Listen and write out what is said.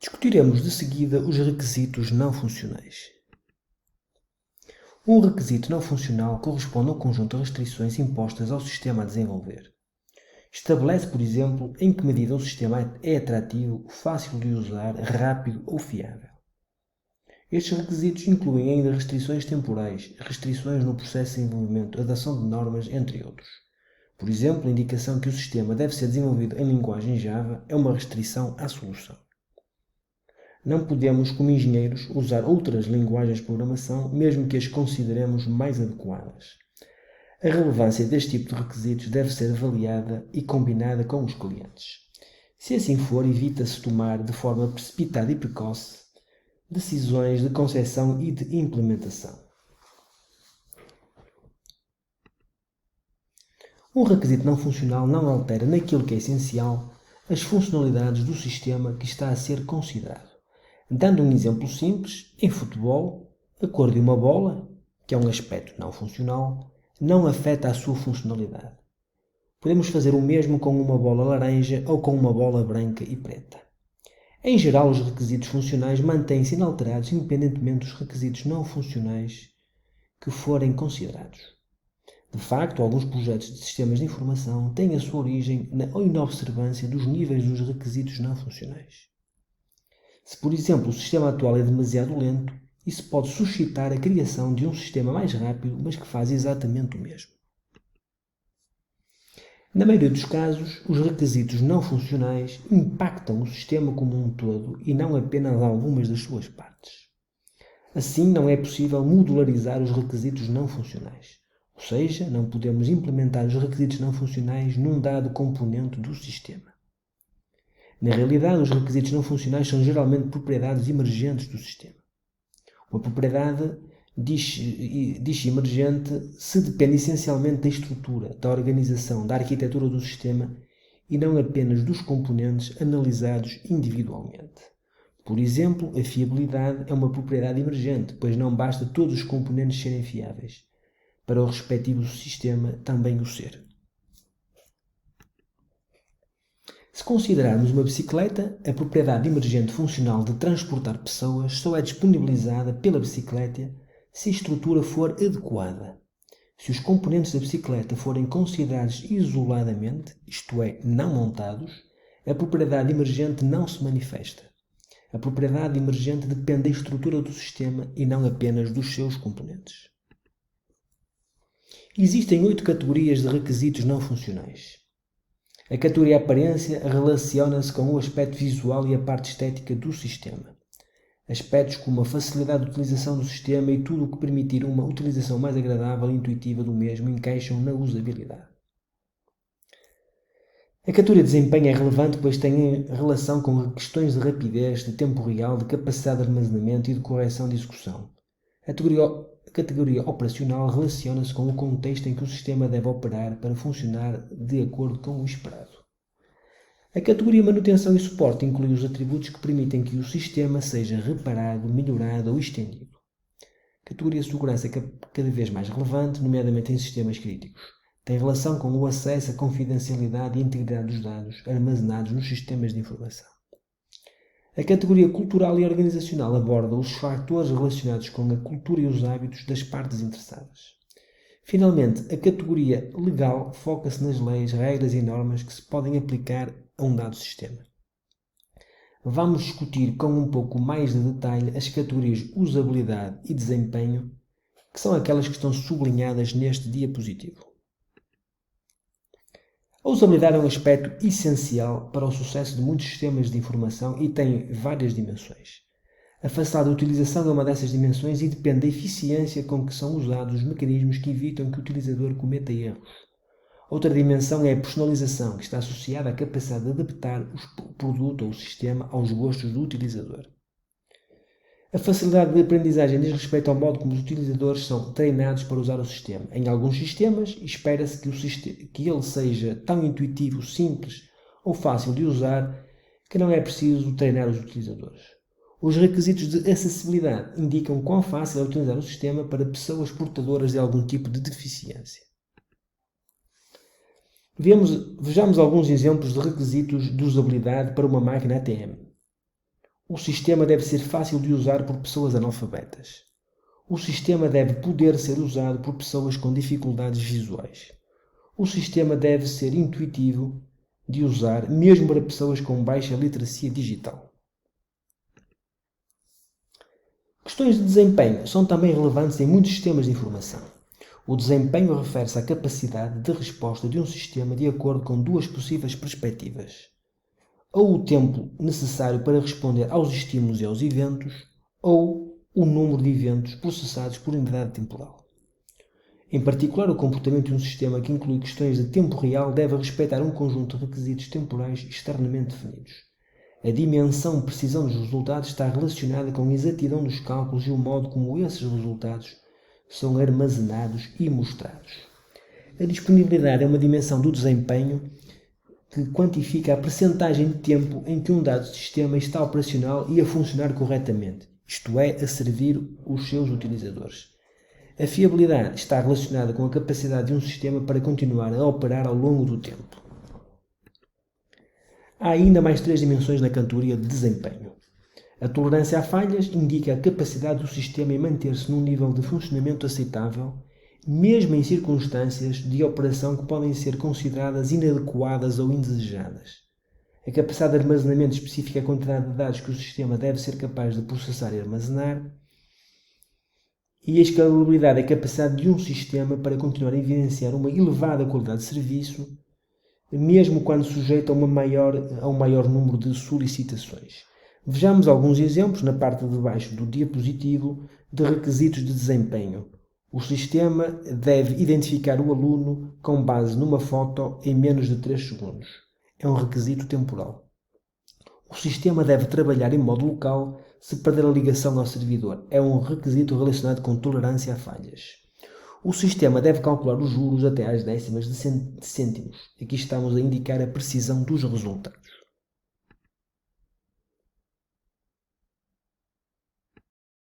Discutiremos de seguida os requisitos não funcionais. Um requisito não funcional corresponde a um conjunto de restrições impostas ao sistema a desenvolver. Estabelece, por exemplo, em que medida um sistema é atrativo, fácil de usar, rápido ou fiável. Estes requisitos incluem ainda restrições temporais, restrições no processo de desenvolvimento, adaptação de normas, entre outros. Por exemplo, a indicação que o sistema deve ser desenvolvido em linguagem Java é uma restrição à solução. Não podemos, como engenheiros, usar outras linguagens de programação, mesmo que as consideremos mais adequadas. A relevância deste tipo de requisitos deve ser avaliada e combinada com os clientes. Se assim for, evita-se tomar de forma precipitada e precoce decisões de concepção e de implementação. Um requisito não funcional não altera naquilo que é essencial as funcionalidades do sistema que está a ser considerado. Dando um exemplo simples, em futebol, a cor de uma bola, que é um aspecto não funcional, não afeta a sua funcionalidade. Podemos fazer o mesmo com uma bola laranja ou com uma bola branca e preta. Em geral, os requisitos funcionais mantêm-se inalterados independentemente dos requisitos não funcionais que forem considerados. De facto, alguns projetos de sistemas de informação têm a sua origem na inobservância dos níveis dos requisitos não funcionais. Se, por exemplo, o sistema atual é demasiado lento, isso pode suscitar a criação de um sistema mais rápido, mas que faz exatamente o mesmo. Na maioria dos casos, os requisitos não funcionais impactam o sistema como um todo e não apenas algumas das suas partes. Assim, não é possível modularizar os requisitos não funcionais, ou seja, não podemos implementar os requisitos não funcionais num dado componente do sistema. Na realidade, os requisitos não funcionais são geralmente propriedades emergentes do sistema. Uma propriedade diz-se emergente se depende essencialmente da estrutura, da organização, da arquitetura do sistema e não apenas dos componentes analisados individualmente. Por exemplo, a fiabilidade é uma propriedade emergente, pois não basta todos os componentes serem fiáveis, para o respectivo sistema também o ser. Se considerarmos uma bicicleta, a propriedade emergente funcional de transportar pessoas só é disponibilizada pela bicicleta se a estrutura for adequada. Se os componentes da bicicleta forem considerados isoladamente, isto é, não montados, a propriedade emergente não se manifesta. A propriedade emergente depende da estrutura do sistema e não apenas dos seus componentes. Existem 8 categorias de requisitos não funcionais. A categoria aparência relaciona-se com o aspecto visual e a parte estética do sistema. Aspectos como a facilidade de utilização do sistema e tudo o que permitir uma utilização mais agradável e intuitiva do mesmo encaixam na usabilidade. A categoria de desempenho é relevante pois tem relação com questões de rapidez, de tempo real, de capacidade de armazenamento e de correção de execução. A categoria operacional relaciona-se com o contexto em que o sistema deve operar para funcionar de acordo com o esperado. A categoria manutenção e suporte inclui os atributos que permitem que o sistema seja reparado, melhorado ou estendido. A categoria segurança é cada vez mais relevante, nomeadamente em sistemas críticos. Tem relação com o acesso, a confidencialidade e a integridade dos dados armazenados nos sistemas de informação. A categoria cultural e organizacional aborda os fatores relacionados com a cultura e os hábitos das partes interessadas. Finalmente, a categoria legal foca-se nas leis, regras e normas que se podem aplicar a um dado sistema. Vamos discutir com um pouco mais de detalhe as categorias usabilidade e desempenho, que são aquelas que estão sublinhadas neste diapositivo. A usabilidade é um aspecto essencial para o sucesso de muitos sistemas de informação e tem várias dimensões. A facilidade de utilização é uma dessas dimensões e depende da eficiência com que são usados os mecanismos que evitam que o utilizador cometa erros. Outra dimensão é a personalização, que está associada à capacidade de adaptar o produto ou o sistema aos gostos do utilizador. A facilidade de aprendizagem diz respeito ao modo como os utilizadores são treinados para usar o sistema. Em alguns sistemas, espera-se que ele seja tão intuitivo, simples ou fácil de usar que não é preciso treinar os utilizadores. Os requisitos de acessibilidade indicam quão fácil é utilizar o sistema para pessoas portadoras de algum tipo de deficiência. Vejamos alguns exemplos de requisitos de usabilidade para uma máquina ATM. O sistema deve ser fácil de usar por pessoas analfabetas. O sistema deve poder ser usado por pessoas com dificuldades visuais. O sistema deve ser intuitivo de usar, mesmo para pessoas com baixa literacia digital. Questões de desempenho são também relevantes em muitos sistemas de informação. O desempenho refere-se à capacidade de resposta de um sistema de acordo com duas possíveis perspectivas: ou o tempo necessário para responder aos estímulos e aos eventos, ou o número de eventos processados por unidade temporal. Em particular, o comportamento de um sistema que inclui questões de tempo real deve respeitar um conjunto de requisitos temporais externamente definidos. A dimensão precisão dos resultados está relacionada com a exatidão dos cálculos e o modo como esses resultados são armazenados e mostrados. A disponibilidade é uma dimensão do desempenho que quantifica a percentagem de tempo em que um dado sistema está operacional e a funcionar corretamente, isto é, a servir os seus utilizadores. A fiabilidade está relacionada com a capacidade de um sistema para continuar a operar ao longo do tempo. Há ainda mais três dimensões na categoria de desempenho. A tolerância a falhas indica a capacidade do sistema em manter-se num nível de funcionamento aceitável, mesmo em circunstâncias de operação que podem ser consideradas inadequadas ou indesejadas. A capacidade de armazenamento especifica a quantidade de dados que o sistema deve ser capaz de processar e armazenar. E a escalabilidade é a capacidade de um sistema para continuar a evidenciar uma elevada qualidade de serviço, mesmo quando sujeito a um maior número de solicitações. Vejamos alguns exemplos na parte de baixo do diapositivo de requisitos de desempenho. O sistema deve identificar o aluno com base numa foto em menos de 3 segundos. É um requisito temporal. O sistema deve trabalhar em modo local se perder a ligação ao servidor. É um requisito relacionado com tolerância a falhas. O sistema deve calcular os juros até às décimas de cêntimos. Aqui estamos a indicar a precisão dos resultados.